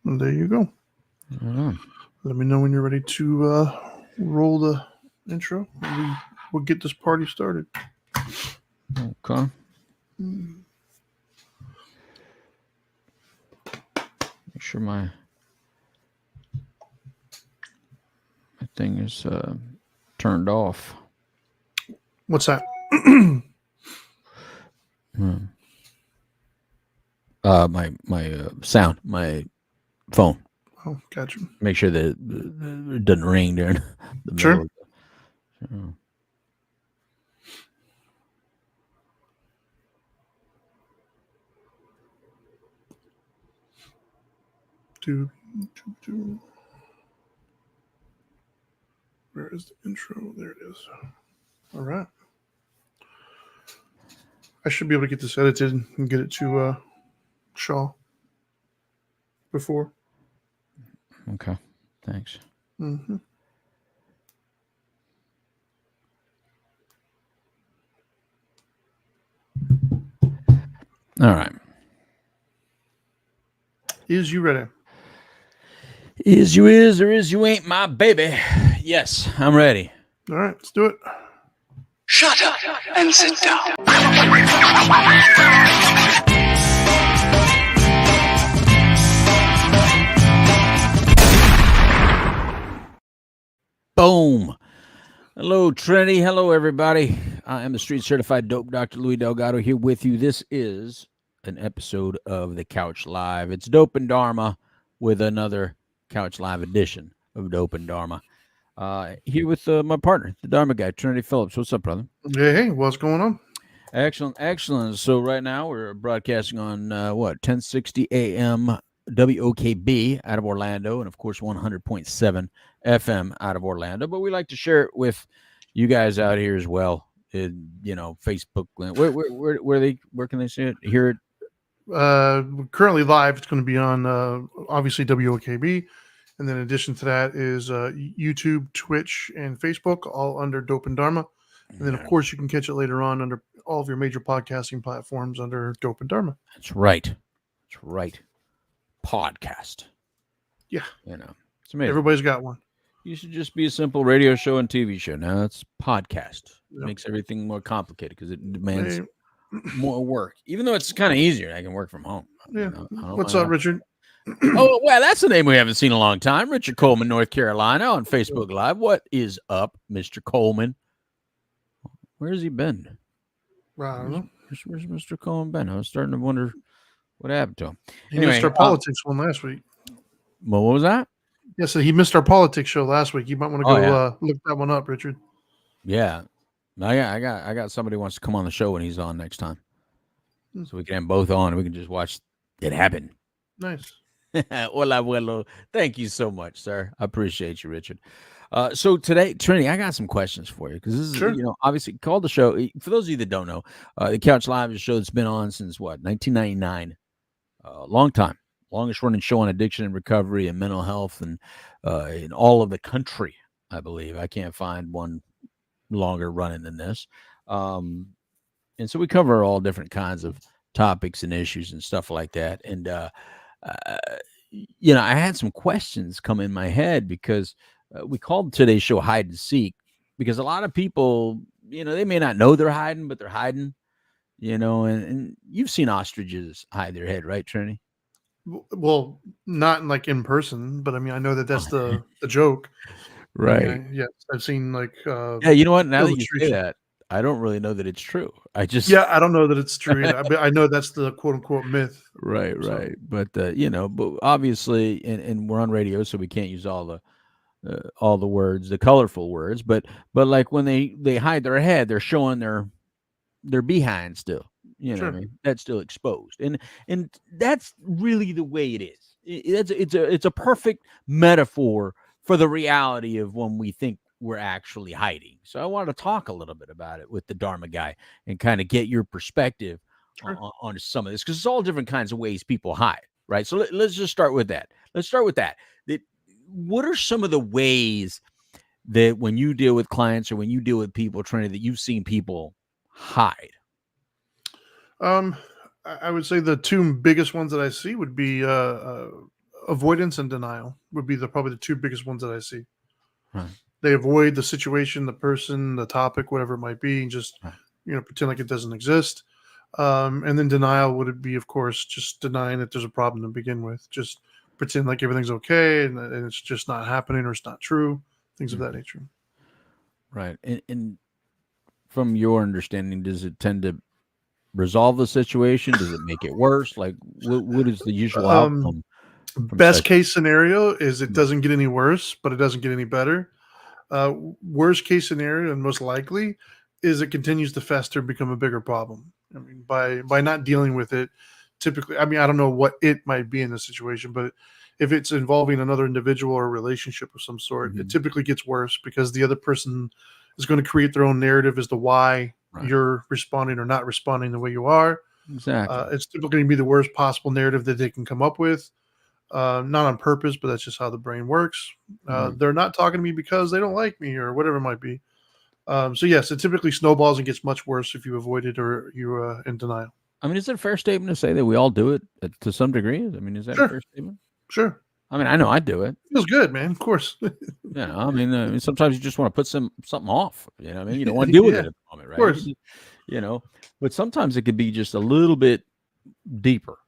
And there you go. Let me know when you're ready to roll the intro, and we'll get this party started. Okay. Make sure my thing is turned off. What's that? My sound, my phone. Oh, gotcha. Make sure that it doesn't ring during the Sure. middle. Of Where is the intro? There it is. All right. I should be able to get this edited and get it to Shaw before. Okay. Thanks. Mm-hmm. All right. Is you ready? Is you is or is you ain't my baby? Yes, I'm ready. All right, let's do it. Shut up and sit down. Boom. Hello, Trinity. Hello, everybody. I am the street certified dope Dr. Louis Delgado here with you. This is an episode of the Couch Live. It's Dope and Dharma with another Couch Live edition of Dope and Dharma. Here with my partner, the Dharma guy, Trinity Phillips. What's up, brother? Hey, what's going on? Excellent. So right now we're broadcasting on 1060 AM WOKB out of Orlando, and of course 100.7 FM out of Orlando. But we like to share it with you guys out here as well. Facebook. Where can they see it? Hear it? Currently live. It's going to be on obviously WOKB, and then in addition to that is YouTube, Twitch, and Facebook, all under Dope and Dharma. And then of course you can catch it later on under all of your major podcasting platforms under Dope and Dharma. That's right. Podcast. Yeah. It's amazing. Everybody's got one. You should just be a simple radio show and TV show. Now it's podcast. It makes everything more complicated because it demands more work. Even though it's kind of easier, I can work from home. Yeah. What's up, Richard? Oh, well, that's a name we haven't seen in a long time. Richard Coleman, North Carolina, on Facebook Live. What is up, Mr. Coleman? Where has he been? I don't know. Where's Mr. Coleman been? I was starting to wonder what happened to him. He missed our politics one last week. Well, what was that? Yeah, so he missed our politics show last week. You might want to go look that one up, Richard. Yeah. I got somebody who wants to come on the show when he's on next time. So we can have them both on and we can just watch it happen. Nice. Hola, abuelo. Thank you so much, sir. I appreciate you, Richard. So today, Trinity, I got some questions for you because this is, obviously called the show. For those of you that don't know, the Couch Live is a show that's been on since 1999. Long time, longest running show on addiction and recovery and mental health, and in all of the country, I believe. I can't find one longer running than this. And so we cover all different kinds of topics and issues and stuff like that. And I had some questions come in my head because we called today's show Hide and Seek because a lot of people, they may not know they're hiding, but they're hiding, and you've seen ostriches hide their head, right, Trinity? Well, not like in person, but I mean, I know that that's the joke. Right. I mean, yes. I've seen like, yeah, you know what? Now that you say that, I don't really know that it's true. I don't know that it's true. I know that's the quote unquote myth. Right. But, but obviously, and we're on radio, so we can't use all the words, the colorful words, but like when they hide their head, they're showing their behind still, what I mean? That's still exposed. And that's really the way it is. It's a perfect metaphor for the reality of when we think we're actually hiding. So I wanted to talk a little bit about it with the Dharma guy and kind of get your perspective on some of this, because it's all different kinds of ways people hide, right? So let's just start with that. What are some of the ways that when you deal with clients or when you deal with people, Trinity, that you've seen people hide? I would say the two biggest ones that I see would be avoidance and denial would be probably the two biggest ones that I see. Right. They avoid the situation, the person, the topic, whatever it might be, and just Right. pretend like it doesn't exist. And then denial would be, of course, just denying that there's a problem to begin with. Just pretend like everything's okay and it's just not happening or it's not true. Things of that nature. Right. And from your understanding, does it tend to resolve the situation? Does it make it worse? Like, what is the usual outcome? Best case scenario is it doesn't get any worse, but it doesn't get any better. Worst case scenario, and most likely, is it continues to fester and become a bigger problem. I mean, by not dealing with it, typically, I mean, I don't know what it might be in the situation, but if it's involving another individual or a relationship of some sort, it typically gets worse because the other person is going to create their own narrative as to why you're responding or not responding the way you are. Exactly. It's typically going to be the worst possible narrative that they can come up with. Not on purpose, but that's just how the brain works. They're not talking to me because they don't like me or whatever it might be. So yes, it typically snowballs and gets much worse if you avoid it or you're in denial. I mean, is it a fair statement to say that we all do it to some degree? I mean, is that a fair statement? Sure. I mean, I know I do it. Feels good, man. Of course. Yeah. I mean, sometimes you just want to put something off. You know what I mean? You don't want to deal with it at the moment, right? Of course. You know, but sometimes it could be just a little bit deeper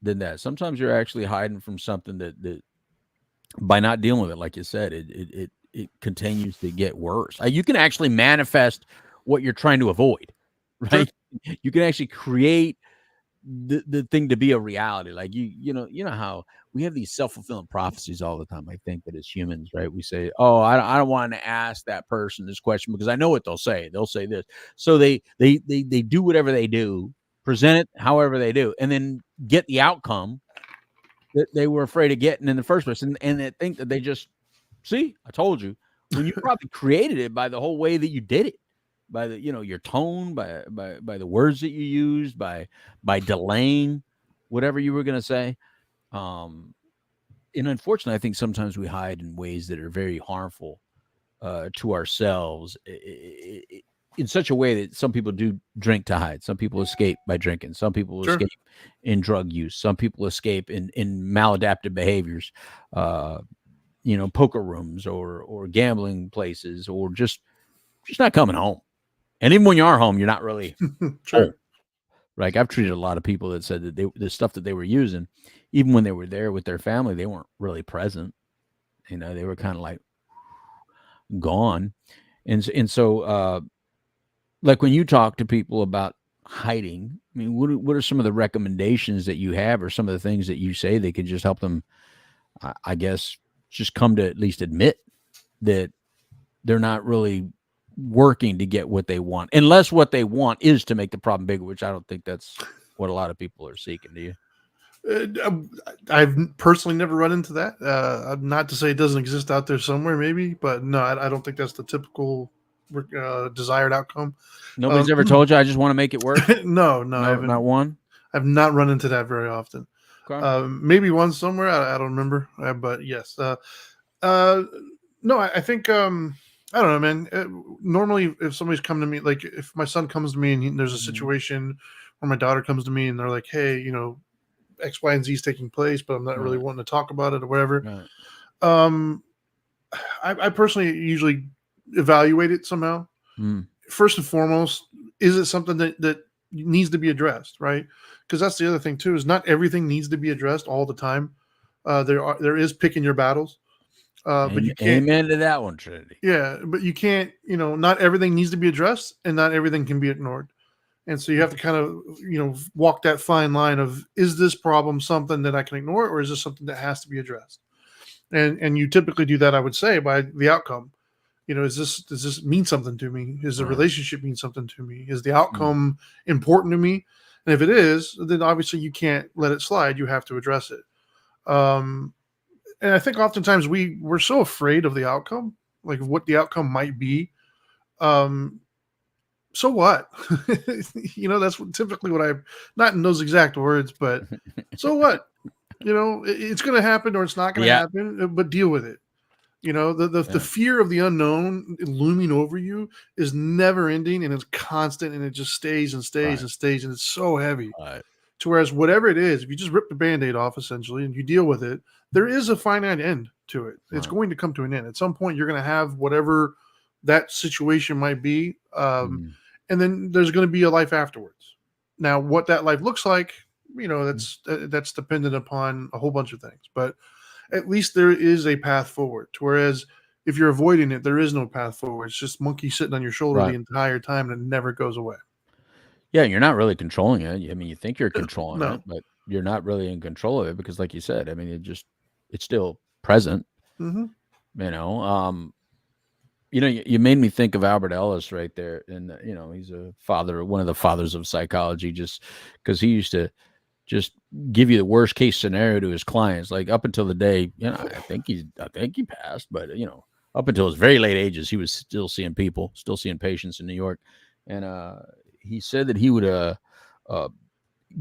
than that. Sometimes you're actually hiding from something that by not dealing with it, like you said, it continues to get worse. You can actually manifest what you're trying to avoid, right? Sure. You can actually create the thing to be a reality. Like you know how we have these self-fulfilling prophecies all the time. I think that as humans, right? We say, "Oh, I don't want to ask that person this question because I know what they'll say. They'll say this." So they do whatever they do, present it however they do, and then get the outcome that they were afraid of getting in the first place. And they think that they just see, I told you, when you probably created it by the whole way that you did it. By the your tone, by the words that you used, by delaying whatever you were going to say, and unfortunately, I think sometimes we hide in ways that are very harmful to ourselves in such a way that some people do drink to hide. Some people escape by drinking. Some people escape in drug use. Some people escape in maladaptive behaviors, poker rooms or gambling places, or just not coming home. And even when you are home, you're not really home. Like I've treated a lot of people that said that the stuff that they were using, even when they were there with their family, they weren't really present. They were kind of like gone. And so like when you talk to people about hiding, I mean, what are some of the recommendations that you have, or some of the things that you say that could just help them, I guess, just come to at least admit that they're not really working to get what they want, unless what they want is to make the problem bigger, which I don't think that's what a lot of people are seeking. Do you? I've personally never run into that. Not to say it doesn't exist out there somewhere, maybe, but no, I don't think that's the typical desired outcome. Nobody's ever told you, I just want to make it work? No, I haven't. Not one. I've not run into that very often. Okay. Maybe one somewhere. I don't remember. But yes. No, I think. I don't know, man. Normally, if somebody's come to me, like if my son comes to me and there's a situation, or my daughter comes to me and they're like, "Hey, X, Y, and Z is taking place, but I'm not really wanting to talk about it or whatever." Right. I personally usually evaluate it somehow. First and foremost, is it something that needs to be addressed, right? Because that's the other thing too, is not everything needs to be addressed all the time. There is picking your battles. But you can't. Amen to that one, Trinity. Yeah, but you can't. Not everything needs to be addressed, and not everything can be ignored. And so you have to kind of, walk that fine line of, is this problem something that I can ignore, or is this something that has to be addressed? And you typically do that, I would say, by the outcome. Does this mean something to me? Is the relationship mean something to me? Is the outcome important to me? And if it is, then obviously you can't let it slide. You have to address it. And I think oftentimes we're so afraid of the outcome, like what the outcome might be. So what? That's typically what not in those exact words, but so what? It's going to happen or it's not going to happen, but deal with it. The fear of the unknown looming over you is never ending, and it's constant, and it just stays and stays and stays, and it's so heavy. To whereas whatever it is, if you just rip the Band-Aid off essentially and you deal with it, there is a finite end to it. It's Right. going to come to an end. At some point, you're going to have whatever that situation might be. Mhm. And then there's going to be a life afterwards. Now, what that life looks like, that's dependent upon a whole bunch of things. But at least there is a path forward. Whereas if you're avoiding it, there is no path forward. It's just monkey sitting on your shoulder Right. the entire time and it never goes away. Yeah, you're not really controlling it. I mean, you think you're controlling No. it, but you're not really in control of it because, like you said, I mean, it's still present. Mm-hmm. You know, you made me think of Albert Ellis right there, and he's a father, one of the fathers of psychology, just because he used to just give you the worst case scenario to his clients. Like up until the day, I think he passed, but up until his very late ages, he was still seeing people, still seeing patients in New York, and he said that he would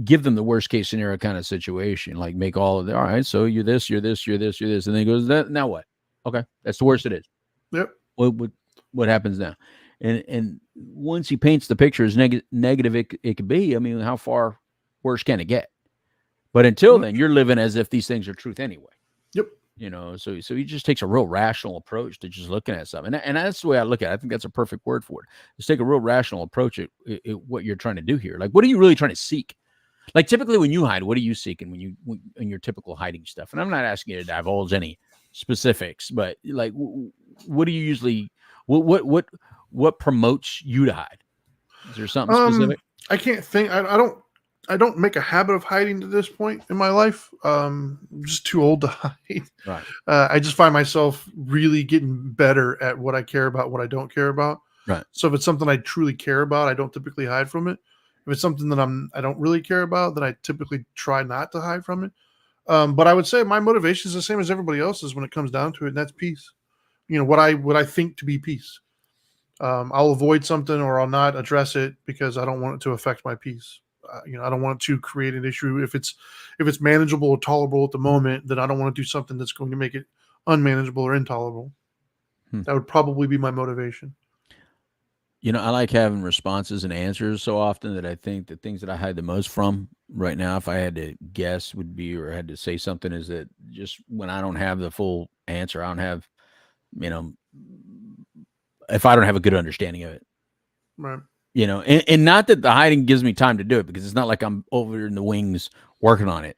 give them the worst case scenario kind of situation, like make all of the, all right, so you're this, you're this, you're this, you're this, and then he goes, now what? Okay, that's the worst it is. Yep. What happens now? And once he paints the picture as negative it could be, I mean, how far worse can it get? But until then, you're living as if these things are truth anyway. Yep. So he just takes a real rational approach to just looking at something. And that's the way I look at it. I think that's a perfect word for it. Just take a real rational approach at what you're trying to do here. Like, what are you really trying to seek? Like, typically when you hide, what are you seeking when your typical hiding stuff? And I'm not asking you to divulge any specifics, but like, what do you usually, what promotes you to hide? Is there something specific? I can't think. I don't make a habit of hiding to this point in my life. I'm just too old to hide. Right. I just find myself really getting better at what I care about, what I don't care about. Right. So if it's something I truly care about, I don't typically hide from it. If it's something that I don't really care about, then I typically try not to hide from it. But I would say my motivation is the same as everybody else's when it comes down to it, and that's peace. What I think to be peace. I'll avoid something or I'll not address it because I don't want it to affect my peace. I don't want to create an issue. If it's manageable or tolerable at the moment, then I don't want to do something that's going to make it unmanageable or intolerable. That would probably be my motivation. I like having responses and answers so often that I think the things that I hide the most from right now, if I had to guess, would be, or had to say something, is that just when I don't have the full answer, I don't have, if I don't have a good understanding of it. Right. And not that the hiding gives me time to do it, because it's not like I'm over in the wings working on it.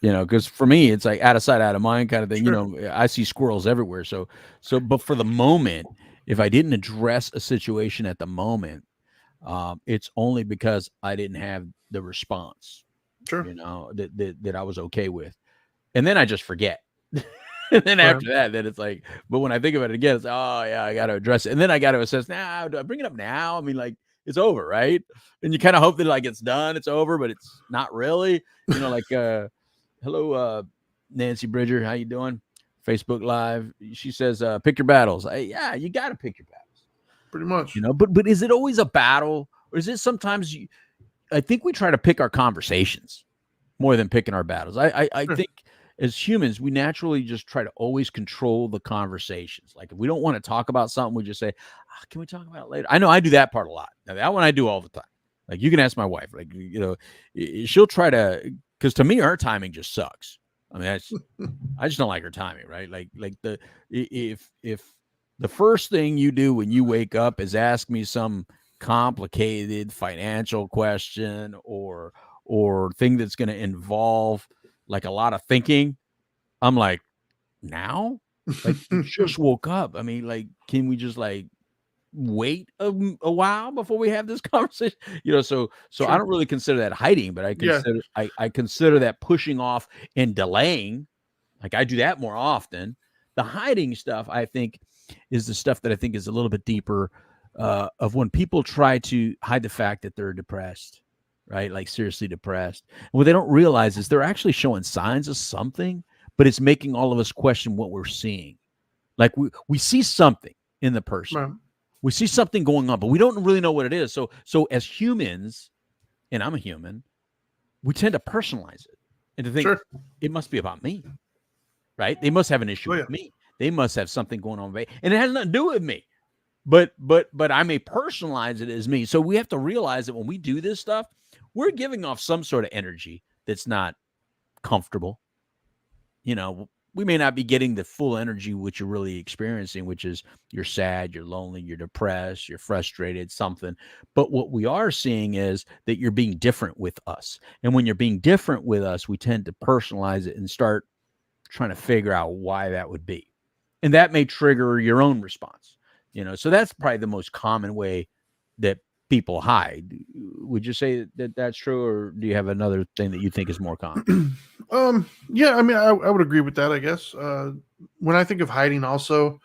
Because for me, it's like out of sight, out of mind kind of thing. Sure. I see squirrels everywhere. But for the moment, if I didn't address a situation at the moment, it's only because I didn't have the response, Sure. that I was okay with. And then I just forget. And then after that, then it's like, but when I think about it again, it's, oh yeah, I got to address it. And then I got to assess, now, do I bring it up now? I mean, like, it's over, right? And you kind of hope that like it's done, it's over, but it's not really, like, hello, Nancy Bridger, how you doing? Facebook Live. She says, pick your battles. Yeah, you got to pick your battles. Pretty much. But is it always a battle, or is it sometimes I think we try to pick our conversations more than picking our battles. I Sure. think as humans, we naturally just try to always control the conversations. Like if we don't want to talk about something, we just say, can we talk about it later? I know I do that part a lot. Now that one I do all the time. Like you can ask my wife, like, she'll try to, because to me, her timing just sucks. I mean, I just don't like her timing, right? Like if the first thing you do when you wake up is ask me some complicated financial question or thing that's going to involve like a lot of thinking, I'm like, now? Like you just woke up. I mean, like, can we just like wait a while before we have this conversation? So Sure. I don't really consider that hiding, but I consider I consider that pushing off and delaying. Like I do that more often. The hiding stuff, I think, is the stuff that I think is a little bit deeper, of when people try to hide the fact that they're depressed, right? Like seriously depressed. And what they don't realize is they're actually showing signs of something, but it's making all of us question what we're seeing. Like we see something in the person. Right. We see something going on, but we don't really know what it is. So as humans, and I'm a human, we tend to personalize it and to think it must be about me, right? They must have an issue with me. They must have something going on with me, and it has nothing to do with me. But I may personalize it as me. So we have to realize that when we do this stuff, we're giving off some sort of energy that's not comfortable. you know, we may not be getting the full energy which you're really experiencing, which is you're sad, you're lonely, you're depressed, you're frustrated, something. But what we are seeing is that you're being different with us. And when you're being different with us, we tend to personalize it and start trying to figure out why that would be. And that may trigger your own response, you know. So that's probably the most common way that people hide. Would you say that that's true, or do you have another thing that you think is more common? Yeah, I mean, I would agree with that, I guess. When I think of hiding, also,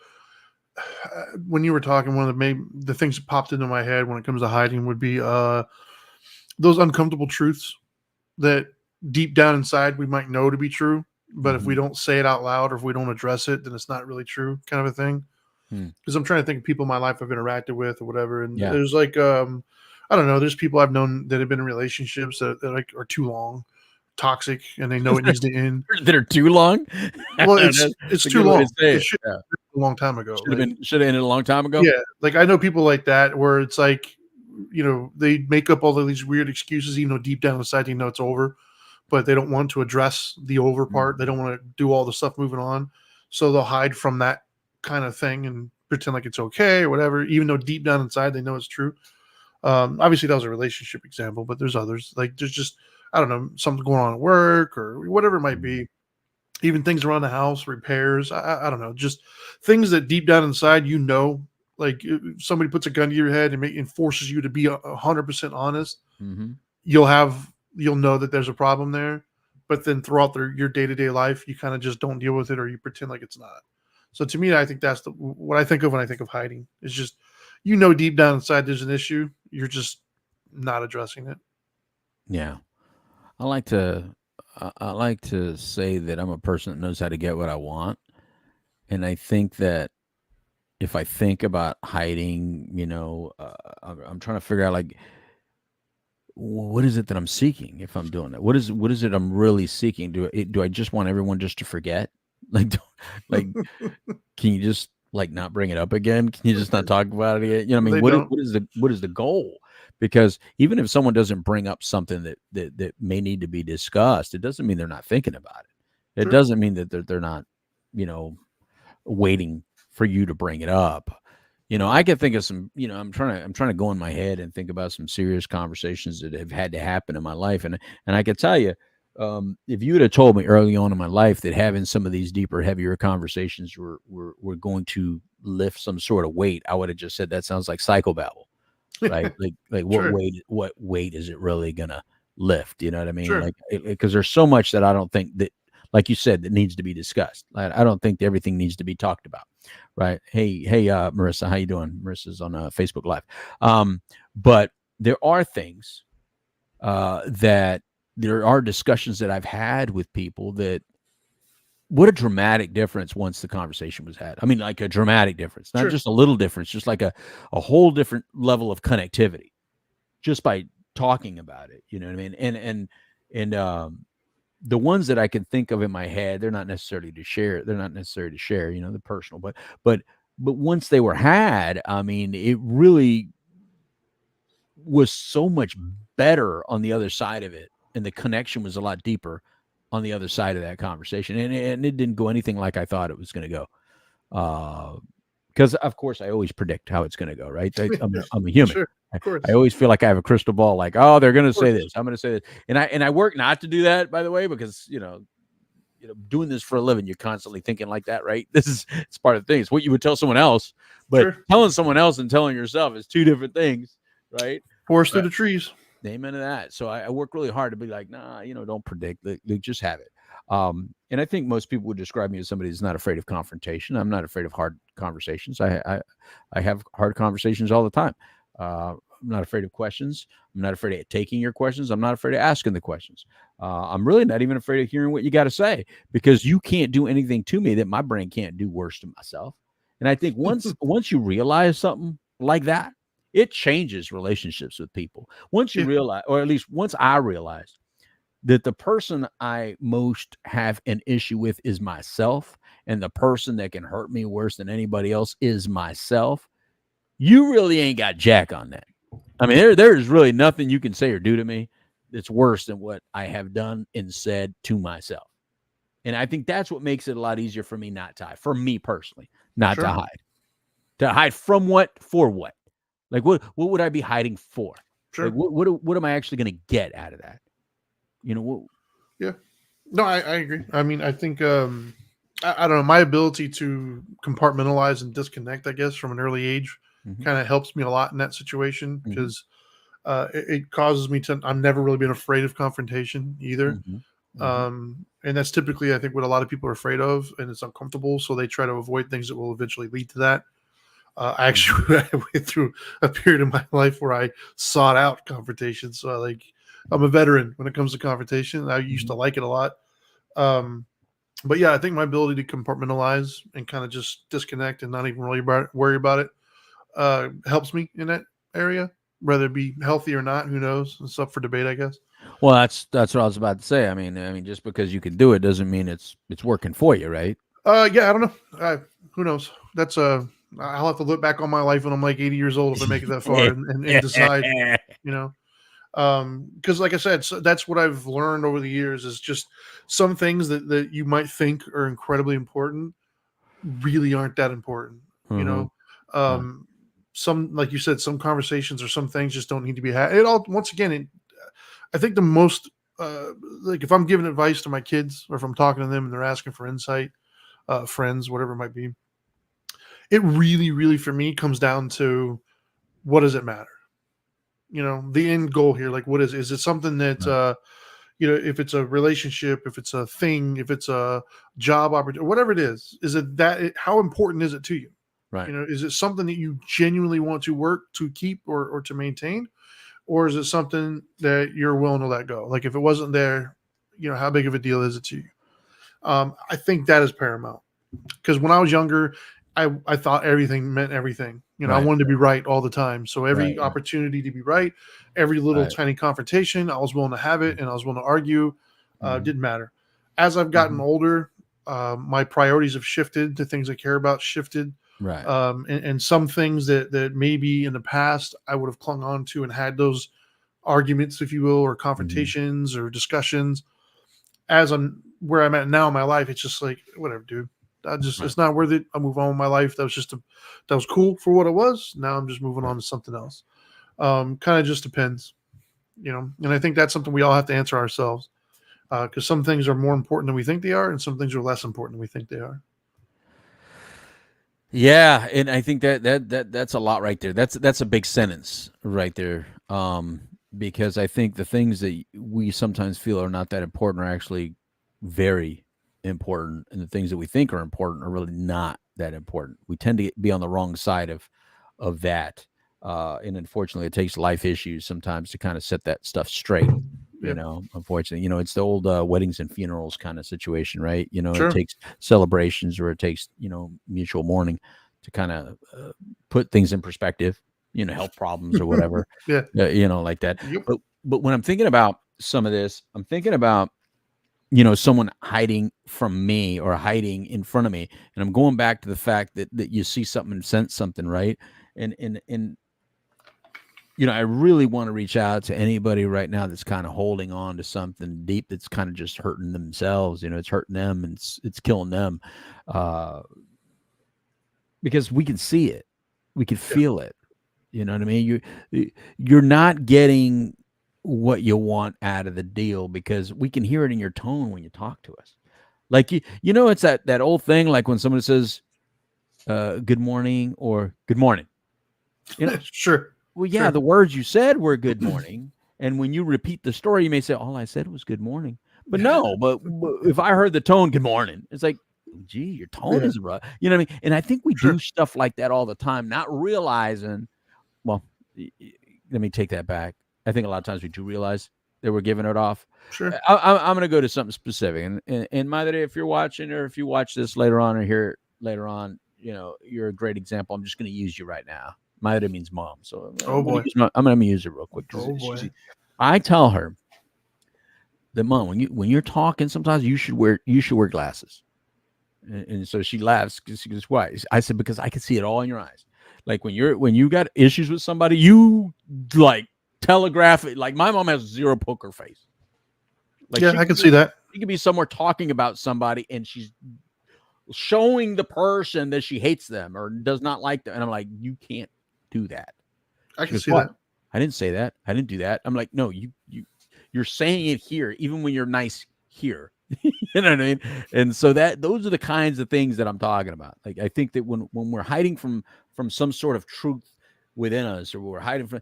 when you were talking, one of the things that popped into my head when it comes to hiding would be those uncomfortable truths that deep down inside we might know to be true, but if we don't say it out loud or if we don't address it, then it's not really true, kind of a thing. Because I'm trying to think of people in my life I've interacted with or whatever, and Yeah. there's like I don't know, there's people I've known that have been in relationships that like are too long, toxic, and they know it needs to end. That are too long. Well, it's That's a too good way to long. say It it. should Yeah. have been a long time ago. Should have ended a long time ago. Yeah, like I know people like that where it's like, you know, they make up all of these weird excuses, even though deep down inside they know it's over, but they don't want to address the over part. They don't want to do all the stuff moving on, so they'll hide from that kind of thing and pretend like it's okay or whatever, even though deep down inside they know it's true. Obviously, that was a relationship example, but there's others. Like there's just, I don't know, something going on at work or whatever it might be. Even things around the house, repairs. I don't know, just things that deep down inside you know, like if somebody puts a gun to your head and forces you to be 100% honest. You'll know that there's a problem there, but then throughout your day-to-day life, you kind of just don't deal with it or you pretend like it's not. So to me, I think that's what I think of when I think of hiding. It's just, you know, deep down inside there's an issue. You're just not addressing it. Yeah. I like to say that I'm a person that knows how to get what I want. And I think that if I think about hiding, you know, I'm trying to figure out like what is it that I'm seeking if I'm doing it? What is it I'm really seeking? Do I just want everyone just to forget? Like like can you just like not bring it up again? Can you just not talk about it again? You know what I mean? They don't. What is the goal? Because even if someone doesn't bring up something that may need to be discussed, it doesn't mean they're not thinking about it. It Sure. doesn't mean that they're not, you know, waiting for you to bring it up. You know, I can think of some, you know, I'm trying to go in my head and think about some serious conversations that have had to happen in my life. And I can tell you, if you would have told me early on in my life that having some of these deeper, heavier conversations were going to lift some sort of weight, I would have just said that sounds like psychobabble, right? like Sure. what weight is it really gonna lift? You know what I mean? Sure. Like because there's so much that I don't think that, like you said, that needs to be discussed. I don't think that everything needs to be talked about, right? Hey, Marissa, how you doing? Marissa's on Facebook Live. But there are things that there are discussions that I've had with people that what a dramatic difference once the conversation was had. I mean, like a dramatic difference, not Sure. just a little difference, just like a whole different level of connectivity just by talking about it. You know what I mean? And the ones that I can think of in my head, they're not necessarily to share. They're not necessary to share, you know, the personal, but once they were had, I mean, it really was so much better on the other side of it. And the connection was a lot deeper on the other side of that conversation. And it didn't go anything like I thought it was going to go. Because of course I always predict how it's going to go, right? I'm a human. Sure. Of course. I always feel like I have a crystal ball, like, oh, they're going to say this. I'm going to say this. And I work not to do that, by the way, because, you know, doing this for a living, you're constantly thinking like that, right? It's part of the thing. It's what you would tell someone else, but Sure. telling someone else and telling yourself is two different things, right? Forest through the trees. Amen to that. So I work really hard to be like, nah, you know, don't predict. Like, just have it. And I think most people would describe me as somebody who's not afraid of confrontation. I'm not afraid of hard conversations. I have hard conversations all the time. I'm not afraid of questions. I'm not afraid of taking your questions. I'm not afraid of asking the questions. I'm really not even afraid of hearing what you got to say, because you can't do anything to me that my brain can't do worse to myself. And I think once you realize something like that, it changes relationships with people. Once you realize, or at least once I realized that the person I most have an issue with is myself, and the person that can hurt me worse than anybody else is myself, you really ain't got jack on that. I mean, there's really nothing you can say or do to me that's worse than what I have done and said to myself. And I think that's what makes it a lot easier for me not to hide. For me personally, not to Sure. hide. To hide from what? For what? Like what would I be hiding for? Sure. Like what am I actually going to get out of that? You know, No, I agree. I mean, I think I don't know. My ability to compartmentalize and disconnect, I guess, from an early age, Mhm. kind of helps me a lot in that situation Mhm. because it causes me to. I've never really been afraid of confrontation either. Mhm. Mhm. And that's typically, I think, what a lot of people are afraid of, and it's uncomfortable, so they try to avoid things that will eventually lead to that. I actually I went through a period in my life where I sought out confrontation. So, I'm a veteran when it comes to confrontation. I used to Mhm. like it a lot. Um, but yeah, I think my ability to compartmentalize and kind of just disconnect and not even really worry about it helps me in that area. Whether it be healthy or not, who knows? It's up for debate, I guess. Well, that's what I was about to say. I mean, just because you can do it doesn't mean it's working for you, right? Yeah, I don't know. Who knows? That's I'll have to look back on my life when I'm like 80 years old if I make it that far and decide, you know. Because like I said, so that's what I've learned over the years is just some things that you might think are incredibly important really aren't that important. You Mhm. know, Right. some like you said, some conversations or some things just don't need to be had. It all once again, I think the most like if I'm giving advice to my kids or if I'm talking to them and they're asking for insight, friends, whatever it might be, it really, really for me comes down to what does it matter? The end goal here, like what is it something that Right. if it's a relationship, if it's a thing, if it's a job opportunity, whatever it is it how important is it to you? Right. Is it something that you genuinely want to work to keep or to maintain? Or is it something that you're willing to let go? Like if it wasn't there, how big of a deal is it to you? I think that is paramount because when I was younger, I thought everything meant everything. I Right. wanted to be right all the time. So Right. every opportunity to be right, every little Right. tiny confrontation, I was willing to have it and I was willing to argue. Mhm. Didn't matter. As I've gotten Mhm. older, my priorities have shifted. The things I care about shifted. Right. And some things that maybe in the past I would have clung on to and had those arguments, if you will, or Mhm. confrontations or discussions. As I'm where I'm at now in my life, it's just like whatever, dude. Right. It's not worth it. I move on with my life. That was cool for what it was. Now I'm just moving Right. on to something else. Kind of just depends. And I think that's something we all have to answer ourselves because some things are more important than we think they are, and some things are less important than we think they are. Yeah, and I think that's a lot right there. That's a big sentence right there. Because I think the things that we sometimes feel are not that important are actually very important, and the things that we think are important are really not that important. We tend to be on the wrong side of that, and unfortunately, it takes life issues sometimes to kind of set that stuff straight. Yeah, Unfortunately, it's the old weddings and funerals kind of situation, right? It sure. takes celebrations or it takes mutual mourning to kind of put things in perspective, health problems or whatever, Yeah. like that. Yep. But when I'm thinking about some of this, I'm thinking about someone hiding from me or hiding in front of me, and I'm going back to the fact that you see something and sense something, right? And I really want to reach out to anybody right now that's kind of holding on to something deep that's kind of just hurting themselves. It's hurting them and it's killing them, uh, because we can see it, we can Yeah. feel it. You know what I mean? You're not getting what you want out of the deal because we can hear it in your tone when you talk to us. Like it's that old thing, like when somebody says, "Good morning" or "Good morning." You know, Sure. well, yeah, Sure. the words you said were "good morning," and when you repeat the story, you may say, "All I said was good morning," but Yeah. no. But if I heard the tone "good morning," it's like, "Gee, your tone Yeah. is rough." You know what I mean? And I think we do Sure. stuff like that all the time, not realizing. Well, let me take that back. I think a lot of times we do realize that we're giving it off. Sure. I'm going to go to something specific, and Madre, if you're watching or if you watch this later on or hear it later on, you're a great example. I'm just going to use you right now. Madre means mom, so Oh boy. I'm going to use her real quick because Oh boy. I tell her that mom, when you're talking, sometimes you should wear glasses, and so she laughs because she goes, "Why?" I said, "Because I can see it all in your eyes. Like when you got issues with somebody, you like telegraph it. Like my mom has zero poker face. Like Yeah, I can see that. She could be somewhere talking about somebody, and she's showing the person that she hates them or does not like them. And I'm like, you can't do that. I She can goes, see "What? that. I didn't say that. I didn't do that." I'm like, no, you're saying it here, even when you're nice here. You know what I mean? And so those are the kinds of things that I'm talking about. Like, I think that when we're hiding from some sort of truth within us, or we're hiding from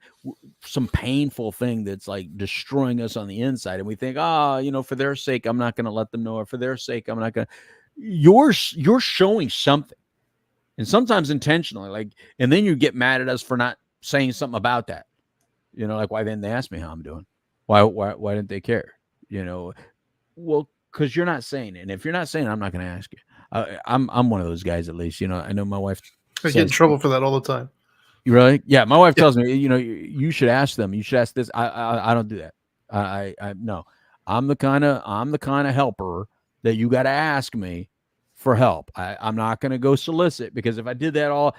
some painful thing that's like destroying us on the inside, and we think, for their sake, I'm not going to let them know, or for their sake, I'm not going to. You're showing something, and sometimes intentionally, like, and then you get mad at us for not saying something about that. Like, why didn't they ask me how I'm doing? Why didn't they care? Well, because you're not saying it, and if you're not saying it, I'm not going to ask you. I'm one of those guys, at least. I know my wife. I get in trouble for that all the time. You really? Yeah, my wife tells me, you should ask them. You should ask this. I don't do that. I no. I'm the kind of helper that you got to ask me for help. I'm not going to go solicit, because if I did that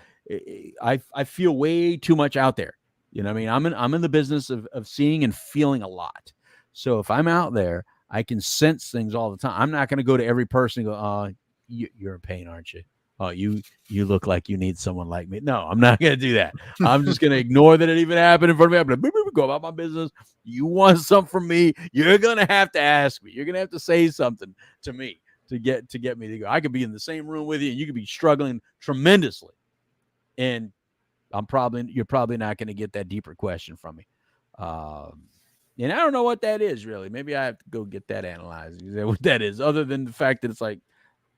I feel way too much out there. I mean, I'm in the business of seeing and feeling a lot. So if I'm out there, I can sense things all the time. I'm not going to go to every person and go, you're in pain, aren't you? Oh, you look like you need someone like me. No, I'm not going to do that. I'm just going to ignore that it even happened in front of me. I'm going to go about my business. You want something from me, you're going to have to ask me. You're going to have to say something to me to get me to go. I could be in the same room with you, and you could be struggling tremendously, and you're probably not going to get that deeper question from me. And I don't know what that is, really. Maybe I have to go get that analyzed. Is that what that is? Other than the fact that it's like,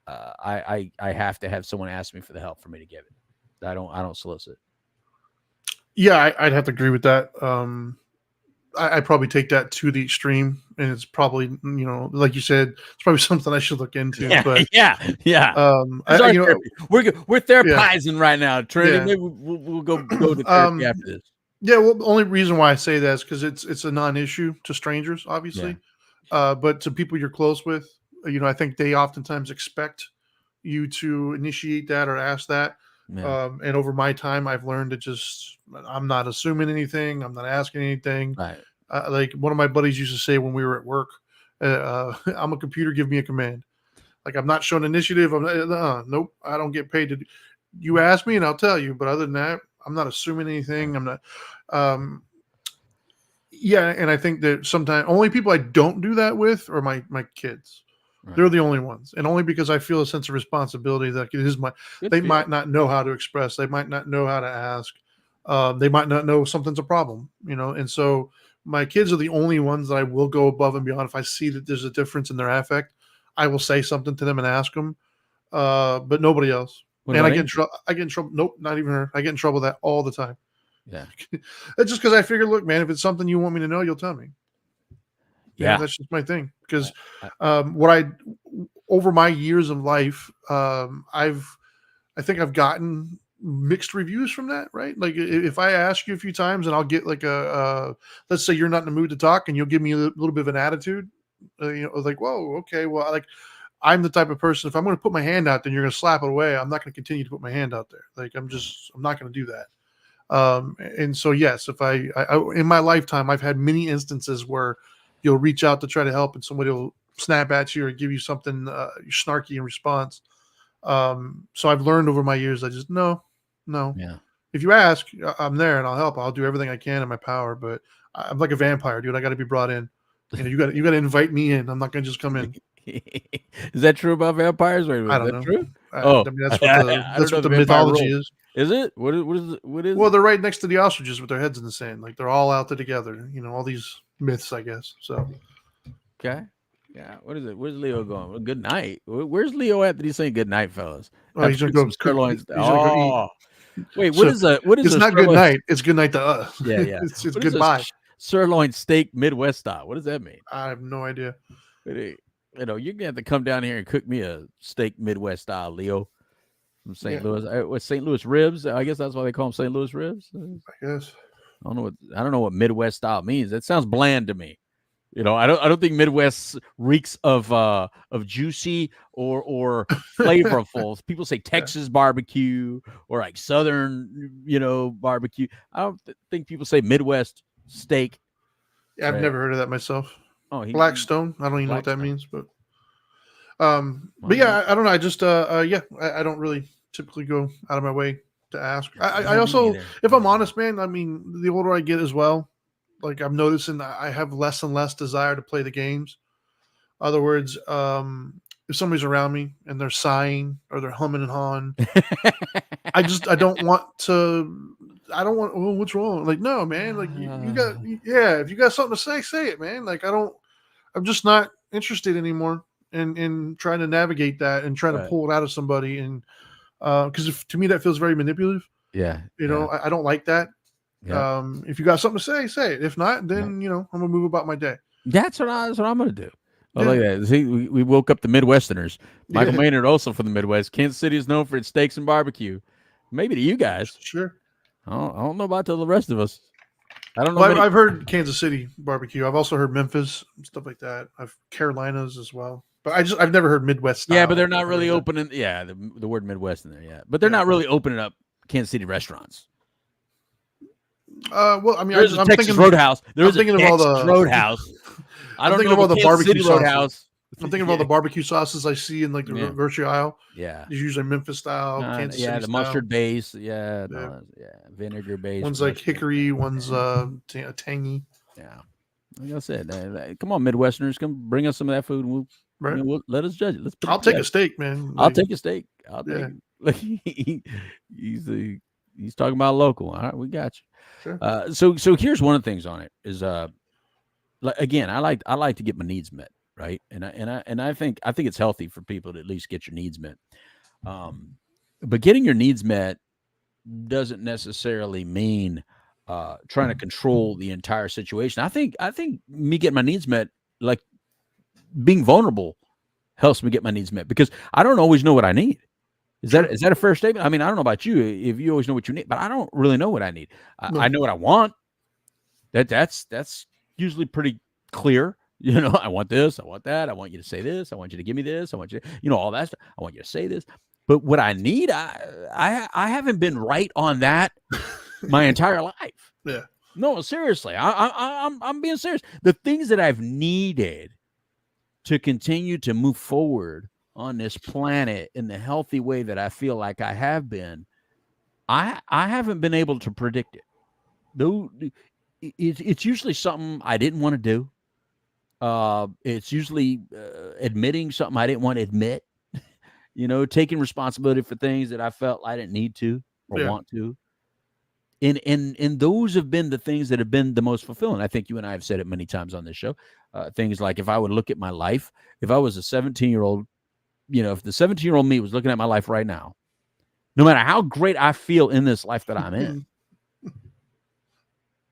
I have to have someone ask me for the help for me to give it. I don't solicit. Yeah, I'd have to agree with that. I probably take that to the extreme, and it's probably, like you said, it's probably something I should look into. Yeah, but yeah. We're therapizing right now, Trinity. Yeah. Maybe we'll go to therapy after this. Yeah, well, the only reason why I say that is because it's a non-issue to strangers, obviously, but to people you're close with, I think they oftentimes expect you to initiate that or ask that. Yeah. And over my time, I've learned to I'm not assuming anything. I'm not asking anything. Right. Like one of my buddies used to say when we were at work, I'm a computer, give me a command. Like, I'm not showing initiative. Nope. I don't get paid to you ask me and I'll tell you. But other than that, I'm not assuming anything. I'm not. And I think that sometimes only people I don't do that with are my kids. Right. They're the only ones, and only because I feel a sense of responsibility that it is they might not know how to express. They might not know how to ask. They might not know something's a problem, and so my kids are the only ones that I will go above and beyond. If I see that there's a difference in their affect, I will say something to them and ask them, but nobody else. And I get in trouble. Nope, not even her. I get in trouble with that all the time. Yeah. That's just because I figure, look, man, if it's something you want me to know, you'll tell me. Yeah. That's just my thing. Because over my years of life, I think I've gotten mixed reviews from that, right? Like, if I ask you a few times and I'll get like let's say you're not in the mood to talk and you'll give me a little bit of an attitude, like, whoa, okay, well, like, I'm the type of person, if I'm going to put my hand out, then you're going to slap it away. I'm not going to continue to put my hand out there. Like, I'm not going to do that. And so, yes, if I in my lifetime, I've had many instances where you'll reach out to try to help and somebody will snap at you or give you something snarky in response. So I've learned over my years, I just, no. Yeah. If you ask, I'm there and I'll help. I'll do everything I can in my power, but I'm like a vampire, dude. I got to be brought in. You got to invite me in. I'm not going to just come in. Is that true about vampires? Wait, I don't know. True? I mean, that's what the mythology is. Is it? What is? Well, they're right next to the ostriches with their heads in the sand. Like, they're all out there together. All these myths, I guess. So. Okay. Yeah. What is it? Where's Leo going? Well, good night. Where's Leo at? Did he say good night, fellas? Oh, he's gonna go sirloin. Wait, What is a? It's not good night. It's good night to us. Yeah. It's goodbye. Sirloin steak Midwest style. What does that mean? I have no idea. You're gonna have to come down here and cook me a steak Midwest style, Leo, from St. Louis. What, St. Louis ribs? I guess that's why they call them St. Louis ribs. I guess. I don't know what Midwest style means. That sounds bland to me. I don't think Midwest reeks of juicy or flavorful. People say Texas barbecue or like Southern, barbecue. I don't think people say Midwest steak. Yeah, I've never heard of that myself. Oh, Blackstone. I don't even know what that means, but But yeah, I don't know. I just yeah, I don't really typically go out of my way to ask. I Me also, either. if I'm honest, man, I mean, the older I get as well, like I'm noticing I have less and less desire to play the games. Other words, if somebody's around me and they're sighing or they're humming and hawing, I don't want to. I don't want. Well, what's wrong? Like, no, man. Like, you got. Yeah, if you got something to say it, man. Like, I don't. I'm just not interested anymore in trying to navigate that and trying to Right. pull it out of somebody. And because to me that feels very manipulative. Yeah. You know, I don't like that. Yeah. If you got something to say it. If not, then you know I'm gonna move about my day. That's what I'm going to do. Oh, Yeah. look at that. See, we woke up the Midwesterners. Michael Yeah. Maynard, also from the Midwest. Kansas City is known for its steaks and barbecue. Maybe to you guys. Sure. I don't know about to the rest of us. I don't know. Well, many- I've heard Kansas City barbecue. I've also heard Memphis and stuff like that. I've Carolinas as well, but I've never heard Midwest style. yeah, but they're not Nothing really like opening. Yeah, the word Midwest in there. Yeah, but they're Yeah. not really opening up Kansas City restaurants. that. Well, I mean, There's a I'm Texas thinking. Roadhouse. There's thinking a of all Texas the- Roadhouse. I don't thinking know of all if a the Kansas barbecue City sauces. Roadhouse. I'm thinking of all the barbecue sauces I see in like the Yeah. grocery aisle. Yeah. There's usually Memphis style, Kansas yeah, City the style. mustard base. Yeah, Yeah. vinegar base. One's like mustard. hickory, one's tangy. Yeah, like I said, come on, Midwesterners, come bring us some of that food, and Right. let us judge it. Let's put it I'll take a together. steak, man. I'll Like, take a steak. I'll take Yeah. it. Like, he's talking about local. All right, we got you. Sure. So here's one of the things on it is like, again, I like to get my needs met, right? And I think it's healthy for people to at least get your needs met. But getting your needs met doesn't necessarily mean trying to control the entire situation. I think me getting my needs met, like being vulnerable, helps me get my needs met because I don't always know what I need. Is that a fair statement? I mean, I don't know about you if you always know what you need, but I don't really know what I need. No. I know what I want. That's usually pretty clear. You know, I want this, I want that, I want you to say this, I want you to give me this, I want you to, all that stuff. I want you to say this. But what I need, I haven't been right on that my entire life. Yeah. No, seriously. I'm being serious. The things that I've needed to continue to move forward on this planet in the healthy way that I feel like I have been, I haven't been able to predict it. Though it's usually something I didn't want to do. It's usually admitting something I didn't want to admit. Taking responsibility for things that I felt I didn't need to or Yeah. want to. And those have been the things that have been the most fulfilling. I think you and I have said it many times on this show. Things like if I would look at my life, if I was a 17-year-old, if the 17-year-old me was looking at my life right now, no matter how great I feel in this life that I'm in,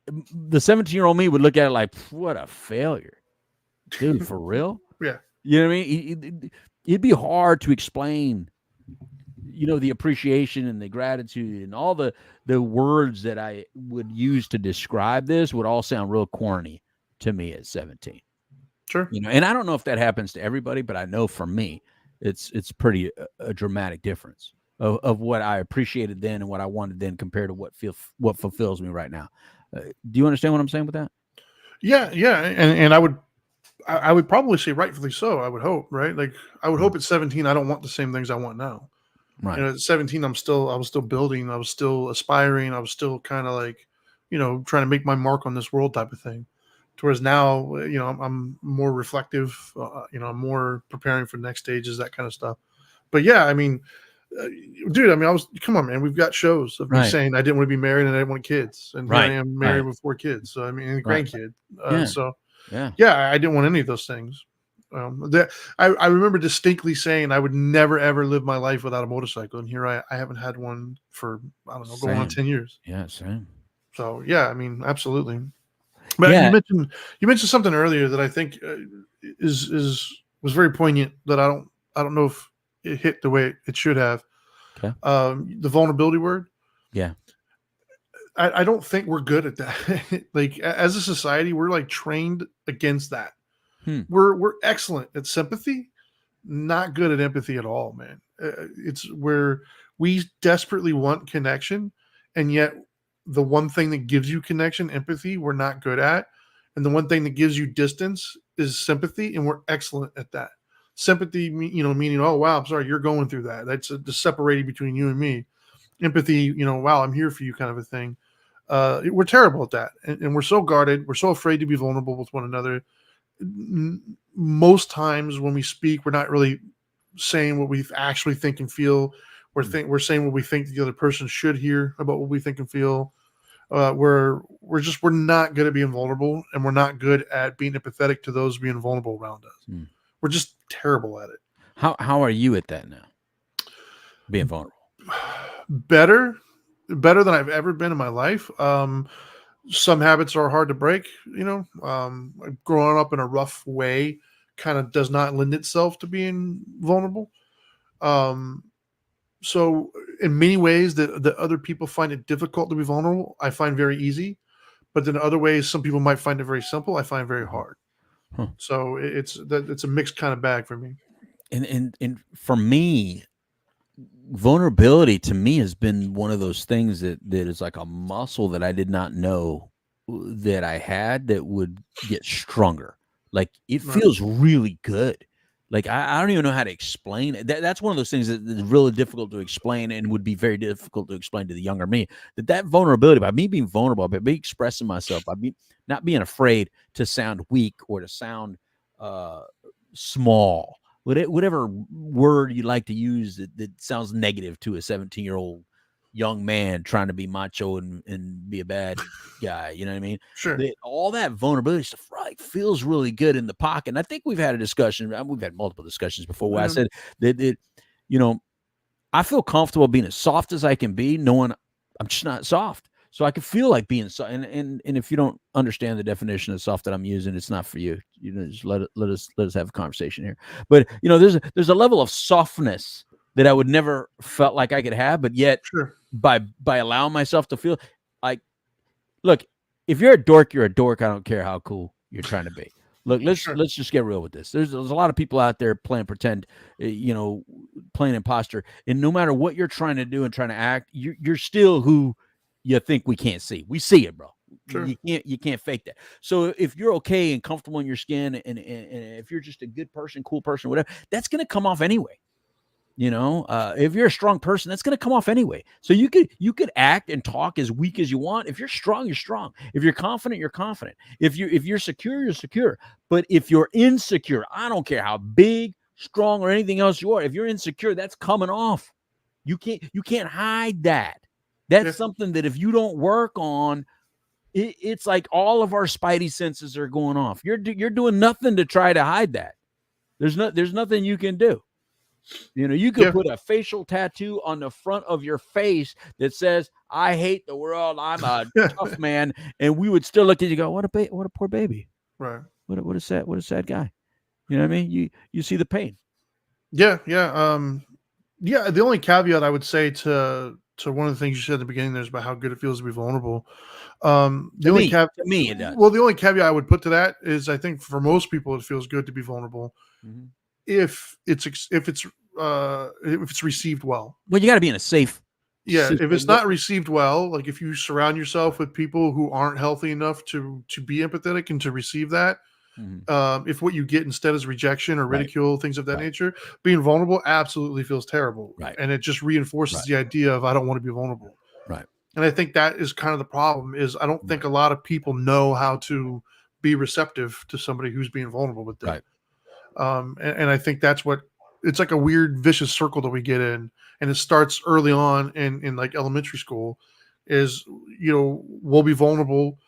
the 17-year-old me would look at it like, what a failure. Dude, for real? Yeah. You know what I mean? It'd be hard to explain, the appreciation and the gratitude and all the words that I would use to describe this would all sound real corny to me at 17. Sure. And I don't know if that happens to everybody, but I know for me, it's pretty a dramatic difference of what I appreciated then and what I wanted then compared to what fulfills me right now. Do you understand what I'm saying with that? Yeah. And I would probably say rightfully so. I would hope, right? Like I would hope at 17, I don't want the same things I want now. Right. At 17, I was still building. I was still aspiring. I was still kind of like, trying to make my mark on this world type of thing. Whereas now, I'm more reflective. I'm more preparing for the next stages, that kind of stuff. But yeah, I mean, dude, come on, man. We've got shows of me Right. saying I didn't want to be married and I didn't want kids, and Right. here I am married Right. with 4 kids. So I mean, and a Right. grandkid. Yeah. So Yeah. yeah, I didn't want any of those things. I remember distinctly saying I would never ever live my life without a motorcycle, and here I haven't had one for I don't know, going on Same. 10 years. Yeah. Same. So yeah, I mean, absolutely. But Yeah. you mentioned something earlier that I think was very poignant. That I don't know if it hit the way it should have. Okay. The vulnerability word. Yeah. I don't think we're good at that. Like as a society, we're like trained against that. We're excellent at sympathy, not good at empathy at all, man. It's where we desperately want connection, and yet the one thing that gives you connection, empathy, we're not good at, and the one thing that gives you distance is sympathy, and we're excellent at that. Sympathy, meaning, oh wow, I'm sorry you're going through that. That's the separating between you and me. Empathy, wow, I'm here for you, kind of a thing. We're terrible at that, and we're so guarded. We're so afraid to be vulnerable with one another. Most times when we speak, we're not really saying what we actually think and feel. We're saying what we think the other person should hear about what we think and feel. We're not good at being vulnerable, and we're not good at being empathetic to those being vulnerable around us. We're just terrible at it. How are you at that now? Being vulnerable. Better than I've ever been in my life. Some habits are hard to break, growing up in a rough way kind of does not lend itself to being vulnerable. So in many ways that other people find it difficult to be vulnerable, I find very easy. But then other ways, some people might find it very simple. I find very hard. So it's a mixed kind of bag for me. And for me, vulnerability to me has been one of those things that is like a muscle that I did not know that I had that would get stronger. Like it feels really good. Like I don't even know how to explain it. That's one of those things that is really difficult to explain and would be very difficult to explain to the younger me. That vulnerability, by me being vulnerable, by me expressing myself, by me not being afraid to sound weak or to sound small, whatever word you like to use that sounds negative to a 17-year-old young man trying to be macho and be a bad guy. You know what I mean? Sure. All that vulnerability stuff feels really good in the pocket. And I think we've had a discussion. We've had multiple discussions before where I said that, I feel comfortable being as soft as I can be, knowing I'm just not soft. So I can feel like being soft. And if you don't understand the definition of soft that I'm using, it's not for you. Just let us have a conversation here. But there's a level of softness that I would never felt like I could have, but yet by allowing myself to feel like, look, if you're a dork, you're a dork. I don't care how cool you're trying to be. Look, let's just get real with this. There's a lot of people out there playing pretend, playing imposter, and no matter what you're trying to do and trying to act, you're still who you think we can't see. We see it, bro. Sure. You can't fake that. So if you're okay and comfortable in your skin, and if you're just a good person, cool person, whatever, that's gonna come off anyway. If you're a strong person, that's going to come off anyway. So you could act and talk as weak as you want. If you're strong, you're strong. If you're confident, you're confident. If you're secure, you're secure. But if you're insecure, I don't care how big, strong, or anything else you are. If you're insecure, that's coming off. You can't hide that. That's something that if you don't work on, it's like all of our spidey senses are going off. You're doing nothing to try to hide that. There's nothing you can do. You could put a facial tattoo on the front of your face that says, I hate the world, I'm a tough man, and we would still look at you and go, what a poor baby. Right. What a sad guy. You know what I mean? You see the pain. Yeah. The only caveat I would say to one of the things you said at the beginning there is about how good it feels to be vulnerable. To me, it does. Well, the only caveat I would put to that is I think for most people it feels good to be vulnerable. Mm-hmm. If it's received well. Well, you got to be in a safe. If it's not received well, like if you surround yourself with people who aren't healthy enough to be empathetic and to receive that, if what you get instead is rejection or ridicule, things of that nature, being vulnerable absolutely feels terrible. Right. And it just reinforces the idea of I don't want to be vulnerable. Right. And I think that is kind of the problem is I don't think a lot of people know how to be receptive to somebody who's being vulnerable with them. Right. And I think that's what it's like a weird vicious circle that we get in, and it starts early on in like elementary school is, we'll be vulnerable.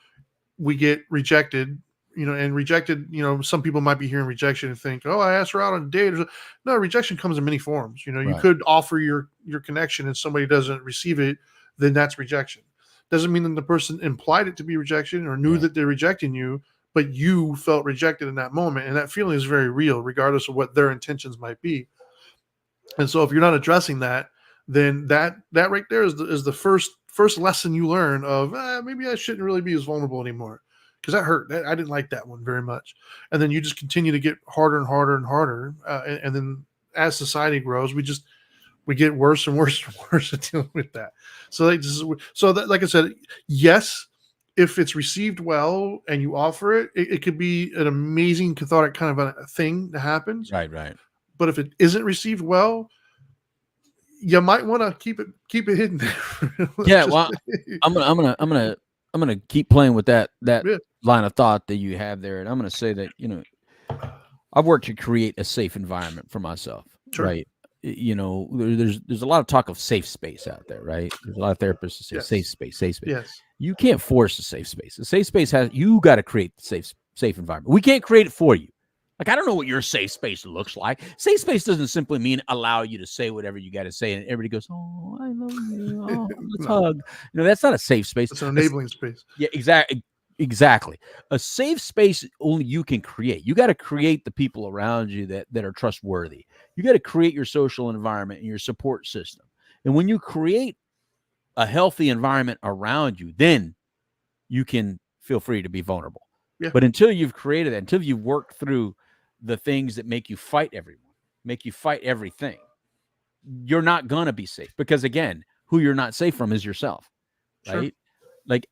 We get rejected, and rejected, some people might be hearing rejection and think, oh, I asked her out on a date. No, rejection comes in many forms. You could offer your connection and somebody doesn't receive it, then that's rejection. Doesn't mean that the person implied it to be rejection or knew that they're rejecting you, but you felt rejected in that moment. And that feeling is very real, regardless of what their intentions might be. And so if you're not addressing that, then that right there is the first lesson you learn of maybe I shouldn't really be as vulnerable anymore, because that hurt. I didn't like that one very much. And then you just continue to get harder and harder and harder. And then as society grows, we get worse and worse and worse at dealing with that. So like I said, yes, if it's received well and you offer it, it could be an amazing cathartic kind of a thing that happens. Right. but if it isn't received well, you might want to keep it hidden. Yeah, Just- well, I'm gonna keep playing with that Yeah. line of thought that you have there, and I'm gonna say that I've worked to create a safe environment for myself, Sure. right? There's a lot of talk of safe space out there, right? There's a lot of therapists that say Yes. safe space, safe space. Yes. You can't force a safe space. A safe space you got to create the safe environment. We can't create it for you. Like, I don't know what your safe space looks like. Safe space doesn't simply mean allow you to say whatever you got to say, and everybody goes, "Oh, I love you. Oh, let's No. hug." That's not a safe space. It's an enabling space. Yeah, exactly. A safe space only you can create. You got to create the people around you that are trustworthy. You got to create your social environment and your support system. And when you create a healthy environment around you, then you can feel free to be vulnerable. Yeah. But until you've created that, until you've worked through the things that make you fight everyone, make you fight everything, you're not going to be safe. Because again, who you're not safe from is yourself, Sure. right? Like,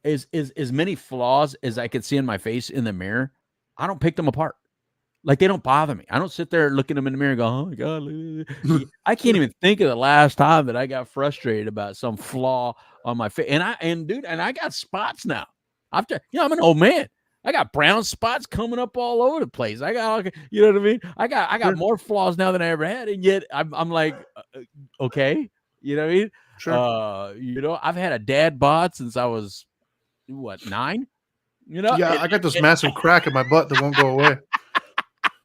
as many flaws as I could see in my face in the mirror, I don't pick them apart. Like, they don't bother me. I don't sit there looking them in the mirror and go, "Oh my God." I can't even think of the last time that I got frustrated about some flaw on my face. And I got spots now. I'm an old man. I got brown spots coming up all over the place. I got, you know what I mean? I got Sure. more flaws now than I ever had. And yet I'm like, okay. You know what I mean? Sure. I've had a dad bod since I was 9? Yeah, I got this massive crack in my butt that won't go away.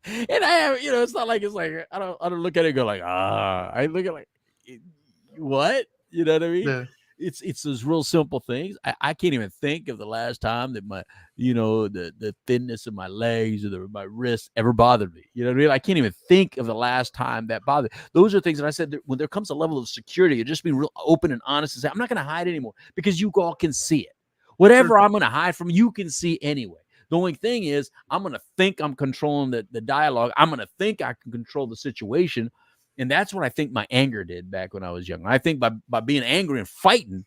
And I have, it's not like I don't look at it and go like, I look at like, what? You know what I mean? Yeah. It's those real simple things. I can't even think of the last time that my, the thinness of my legs or my wrists ever bothered me. You know what I mean? I can't even think of the last time that bothered. Those are things that I said that when there comes a level of security, you just be real open and honest and say, I'm not going to hide anymore, because you all can see it. Whatever Sure. I'm going to hide from, you can see anyway. The only thing is, I'm going to think I'm controlling the dialogue. I'm going to think I can control the situation. And that's what I think my anger did back when I was young. I think by being angry and fighting,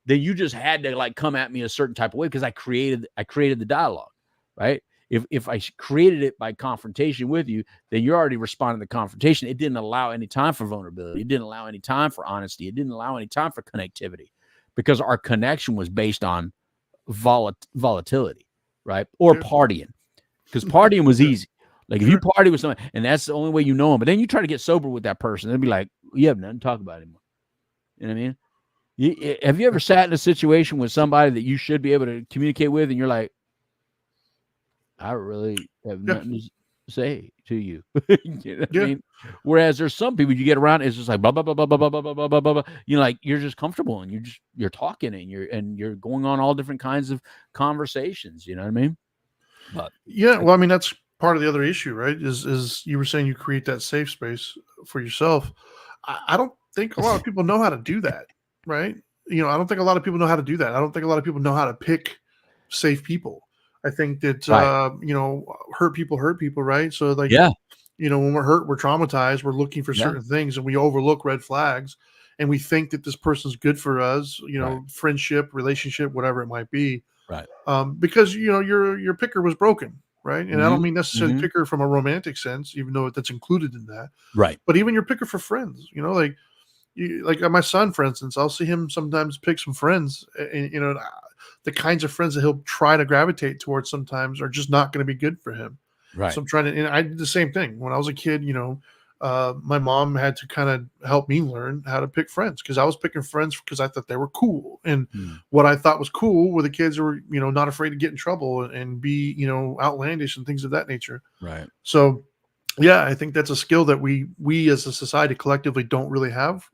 then you just had to like come at me a certain type of way because I created the dialogue, right? If I created it by confrontation with you, then you're already responding to confrontation. It didn't allow any time for vulnerability. It didn't allow any time for honesty. It didn't allow any time for connectivity, because our connection was based on volatility, right? Or Sure. partying, because partying was Sure. easy. Like, if you party with someone and that's the only way you know them, but then you try to get sober with that person, they'd be like, you have nothing to talk about anymore. You know what I mean? Have you ever sat in a situation with somebody that you should be able to communicate with, and you're like, I really have nothing to say to you? You know what I mean? Whereas there's some people you get around, it's just like blah blah blah blah blah blah blah blah blah blah. Like, you're just comfortable and you're talking and you're going on all different kinds of conversations. You know what I mean? But Yeah, well, I mean, that's part of the other issue, right? Is you were saying you create that safe space for yourself. I don't think a lot of people know how to do that, right? I don't think a lot of people know how to do that. I don't think a lot of people know how to pick safe people. I think that hurt people, right? So like, yeah, when we're hurt, we're traumatized, we're looking for Yeah. certain things, and we overlook red flags, and we think that this person's good for us, Right. friendship, relationship, whatever it might be. Right. Because your picker was broken, right? And I don't Mhm, mean necessarily mhm. picker from a romantic sense, even though that's included in that. Right. But even your picker for friends, like my son, for instance, I'll see him sometimes pick some friends, and the kinds of friends that he'll try to gravitate towards sometimes are just not going to be good for him. Right. So I'm trying to, and I did the same thing when I was a kid. My mom had to kind of help me learn how to pick friends, because I was picking friends because I thought they were cool, and what I thought was cool were the kids who were not afraid to get in trouble and be outlandish and things of that nature. Right. So yeah, I think that's a skill that we as a society collectively don't really have,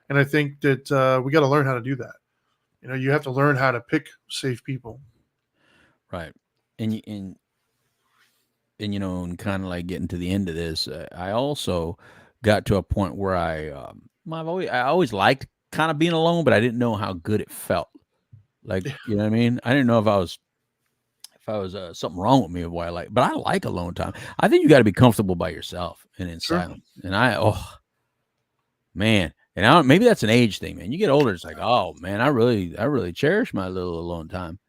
and I think that we got to learn how to do that. You have to learn how to pick safe people. Right. And kind of like getting to the end of this, I also got to a point where I always liked kind of being alone, but I didn't know how good it felt. Like, you know what I mean? I didn't know if I was something wrong with me or why but I like alone time. I think you got to be comfortable by yourself and in Sure. silence. And man, and maybe that's an age thing, man. You get older, it's like, oh man, I really cherish my little alone time.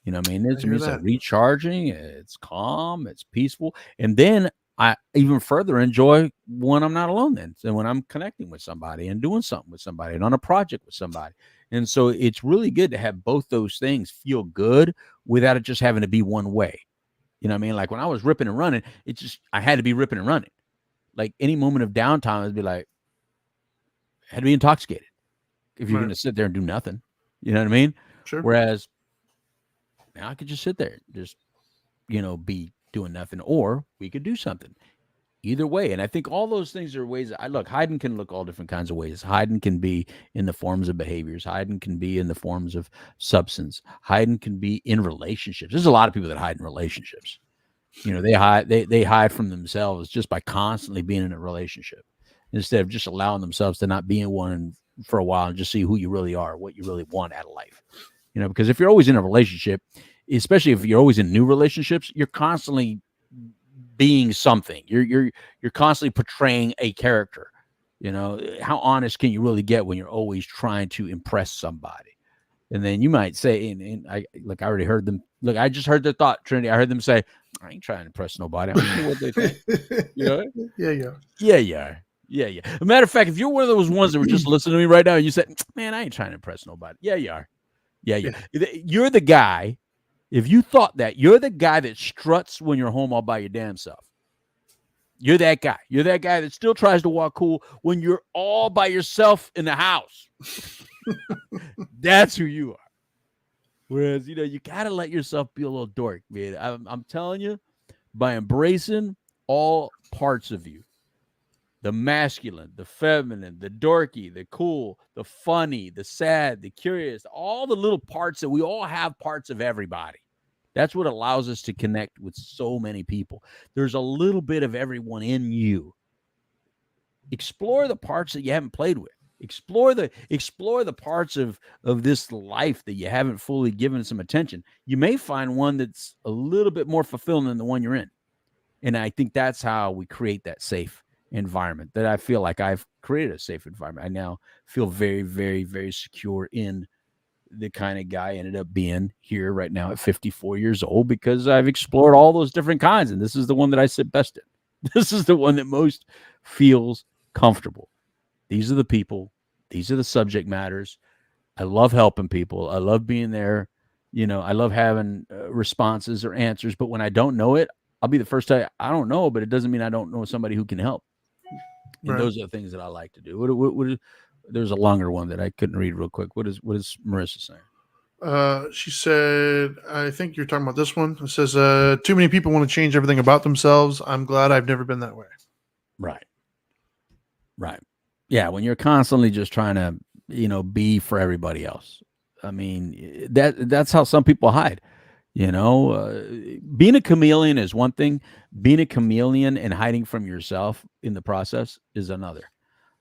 You know what I mean? I To hear me, it's like that. recharging. It's calm. It's peaceful. And then I even further enjoy when I'm not alone then. So when I'm connecting with somebody and doing something with somebody and on a project with somebody. And so it's really good to have both those things feel good without it just having to be one way. You know what I mean? Like when I was ripping and running, I had to be ripping and running. Like any moment of downtime, I'd be like, I had to be intoxicated if you're Right. going to sit there and do nothing. You know what I mean? Sure. Whereas now I could just sit there, just, be doing nothing, or we could do something. Either way. And I think all those things are ways hiding can look all different kinds of ways. Hiding can be in the forms of behaviors. Hiding can be in the forms of substance. Hiding can be in relationships. There's a lot of people that hide in relationships. They hide from themselves just by constantly being in a relationship instead of just allowing themselves to not be in one for a while and just see who you really are, what you really want out of life. Because if you're always in a relationship, especially if you're always in new relationships, you're constantly being something. You're constantly portraying a character. How honest can you really get when you're always trying to impress somebody? And then you might say, and I already heard them. Look, I just heard their thought, Trinity. I heard them say, I ain't trying to impress nobody. I don't know what they think. Yeah. Yeah. As a matter of fact, if you're one of those ones that were just listening to me right now and you said, man, I ain't trying to impress nobody. Yeah, you are. Yeah. You're the guy. If you thought that, you're the guy that struts when you're home all by your damn self. You're that guy. You're that guy that still tries to walk cool when you're all by yourself in the house. That's who you are. Whereas, you got to let yourself be a little dork, man. I'm telling you, by embracing all parts of you, the masculine, the feminine, the dorky, the cool, the funny, the sad, the curious, all the little parts that we all have parts of everybody. That's what allows us to connect with so many people. There's a little bit of everyone in you. Explore the parts that you haven't played with. Explore the parts of this life that you haven't fully given some attention. You may find one that's a little bit more fulfilling than the one you're in. And I think that's how we create that safe environment, that I feel like I've created a safe environment. I now feel very, very, very secure in the kind of guy I ended up being here right now at 54 years old, because I've explored all those different kinds. And this is the one that I sit best in. This is the one that most feels comfortable. These are the people. These are the subject matters. I love helping people. I love being there. I love having responses or answers. But when I don't know it, I'll be the first to say, I don't know, but it doesn't mean I don't know somebody who can help. And Right. those are the things that I like to do. What there's a longer one that I couldn't read real quick. What is Marissa saying? She said, I think you're talking about this one. It says, too many people want to change everything about themselves. I'm glad I've never been that way. Right. Yeah, when you're constantly just trying to, be for everybody else. I mean, that's how some people hide. Being a chameleon is one thing. Being a chameleon and hiding from yourself in the process is another.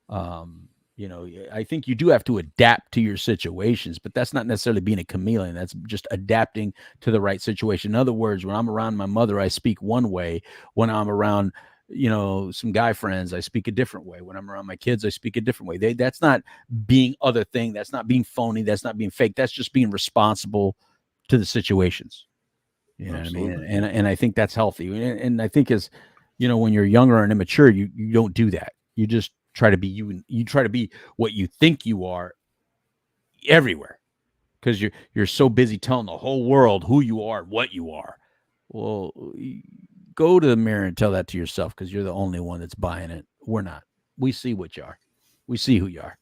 I think you do have to adapt to your situations, but that's not necessarily being a chameleon. That's just adapting to the right situation. In other words, when I'm around my mother, I speak one way. When I'm around, some guy friends, I speak a different way. When I'm around my kids, I speak a different way. That's not being other thing. That's not being phony. That's not being fake. That's just being responsible to the situations. You know Absolutely. what I mean? And I think that's healthy. And I think as, when you're younger and immature, you don't do that. You just try to be you, and you try to be what you think you are everywhere, because you're so busy telling the whole world who you are, what you are. Well, go to the mirror and tell that to yourself, because you're the only one that's buying it. We're not. We see what you are. We see who you are.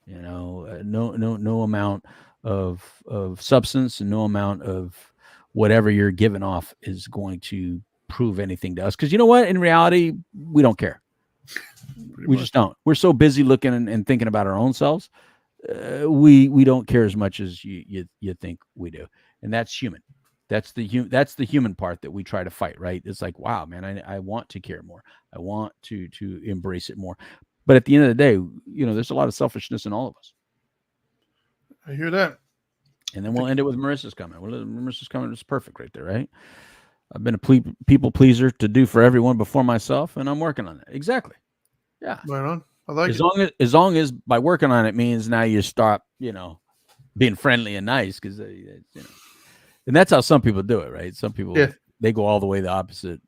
No amount of substance and no amount of whatever you're giving off is going to prove anything to us. Because you know what? In reality, we don't care. We just don't. We're so busy looking and thinking about our own selves. We don't care as much as you think we do, and that's human. That's the human part that we try to fight. Right? It's like, wow, man, I want to care more. I want to embrace it more. But at the end of the day, there's a lot of selfishness in all of us. I hear that. And then we'll end it with Marissa's comment. Marissa's comment is perfect right there, right? I've been a people pleaser to do for everyone before myself, and I'm working on it. Exactly. Yeah. Right on. I like it. As long as by working on it means now you stop, being friendly and nice, because and that's how some people do it, right? Some people, they go all the way the opposite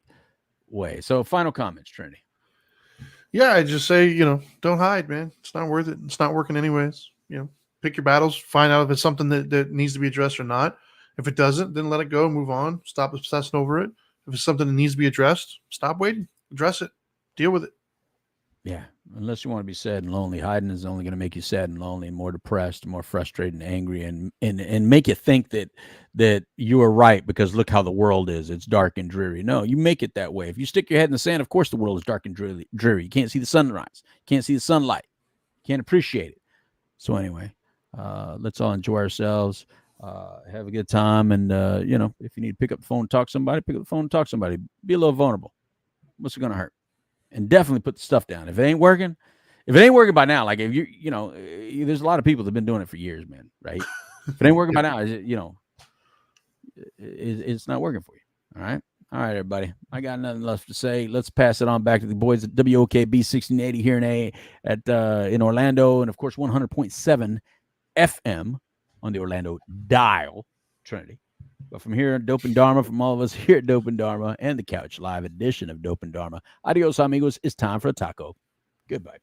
way. So final comments, Trinity. Yeah, I just say, don't hide, man. It's not worth it. It's not working anyways. Pick your battles, find out if it's something that needs to be addressed or not. If it doesn't, then let it go, move on, stop obsessing over it. If it's something that needs to be addressed, stop waiting, address it, deal with it. Yeah, unless you want to be sad and lonely, hiding is only going to make you sad and lonely, more depressed, more frustrated and angry, and make you think that you are right because look how the world is. It's dark and dreary. No, you make it that way. If you stick your head in the sand, of course the world is dark and dreary. You can't see the sunrise. You can't see the sunlight. You can't appreciate it. So anyway, let's all enjoy ourselves, have a good time, and if you need to pick up the phone and talk to somebody, pick up the phone and talk to somebody. Be a little vulnerable. What's it going to hurt? And definitely put the stuff down. If it ain't working by now, like if there's a lot of people that have been doing it for years, man, right? If it ain't working by now, it's not working for you. All right, everybody. I got nothing left to say. Let's pass it on back to the boys at WOKB 1680 here in Orlando, and of course 100.7 FM on the Orlando dial, Trinity. But from here at Dope and Dharma, from all of us here at Dope and Dharma and the Couch Live edition of Dope and Dharma, adios, amigos. It's time for a taco. Goodbye.